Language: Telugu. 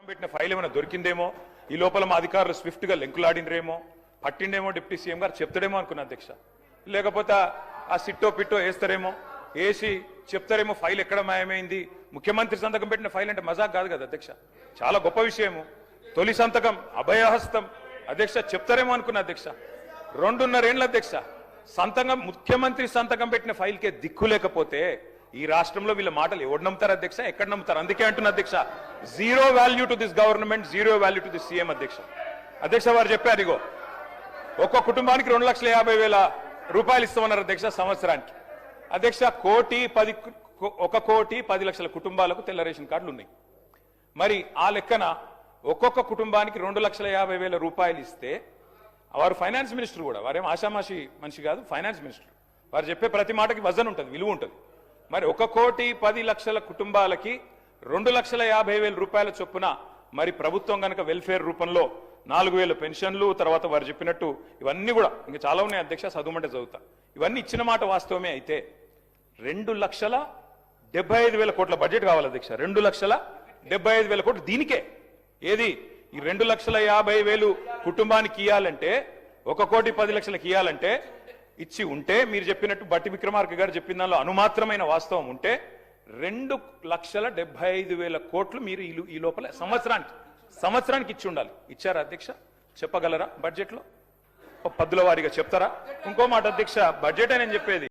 పెట్టిన ఫైల్ ఏమైనా దొరికిందేమో, ఈ లోపల మా అధికారులు స్విఫ్ట్ గా లెంకులాడినరేమో, పట్టిండేమో డిప్యూటీ సీఎం గారు చెప్తాడేమో అనుకున్నా అధ్యక్ష. లేకపోతే ఆ సిట్టో పిట్టో వేస్తారేమో, వేసి చెప్తారేమో ఫైల్ ఎక్కడ మాయమైంది. ముఖ్యమంత్రి సంతకం పెట్టిన ఫైల్ అంటే మజాక్ కాదు కదా అధ్యక్ష, చాలా గొప్ప విషయము. తొలి సంతకం అభయహస్తం అధ్యక్ష, చెప్తారేమో అనుకున్నా అధ్యక్ష. 2.5 ఏళ్ళ అధ్యక్ష సంతకం, ముఖ్యమంత్రి సంతకం పెట్టిన ఫైల్కే దిక్కు లేకపోతే ఈ రాష్ట్రంలో వీళ్ళ మాటలు ఎవరు నమ్ముతారు అధ్యక్ష, ఎక్కడ నమ్ముతారు? అందుకే అంటున్నా అధ్యక్ష, zero value to this government, zero value to this CM అధ్యక్ష. అధ్యక్ష వారు చెప్పారు, ఇగో ఒక్కో కుటుంబానికి 2,50,000 రూపాయలు ఇస్తామన్నారు అధ్యక్ష సంవత్సరానికి. అధ్యక్ష 1,10,00,000 కుటుంబాలకు తెల్ల రేషన్ కార్డులు ఉన్నాయి. మరి ఆ లెక్కన ఒక్కొక్క కుటుంబానికి 2,50,000 రూపాయలు ఇస్తే, వారు ఫైనాన్స్ మినిస్టర్ కూడా, వారేం ఆషామాషి మనిషి కాదు, ఫైనాన్స్ మినిస్టర్. వారు చెప్పే ప్రతి మాటకి వజన్ ఉంటుంది, విలువ ఉంటుంది. మరి 1,10,00,000 కుటుంబాలకి 2,50,000 రూపాయల చొప్పున మరి ప్రభుత్వం కనుక వెల్ఫేర్ రూపంలో 4,000 పెన్షన్లు, తర్వాత వారు చెప్పినట్టు ఇవన్నీ కూడా ఇంకా చాలా ఉన్నాయి అధ్యక్ష, చదువుమంటే చదువుతా. ఇవన్నీ ఇచ్చిన మాట వాస్తవమే అయితే 2,75,000 కోట్ల బడ్జెట్ కావాలి అధ్యక్ష. 2,75,000 కోట్లు దీనికే. ఏది ఈ 2,50,000 కుటుంబానికి ఇవ్వాలంటే, 1,10,00,000 ఇవ్వాలంటే ఇచ్చి ఉంటే, మీరు చెప్పినట్టు బట్టి విక్రమార్క గారు చెప్పిన దానిలో అనుమాత్రమైన వాస్తవం ఉంటే 2,75,000 కోట్లు మీరు ఈ లోపల సంవత్సరానికి ఇచ్చి ఉండాలి. ఇచ్చారా అధ్యక్ష? చెప్పగలరా? బడ్జెట్ లో పద్దుల వారీగా చెప్తారా? ఇంకో మాట అధ్యక్ష, బడ్జెట్ అని చెప్పేది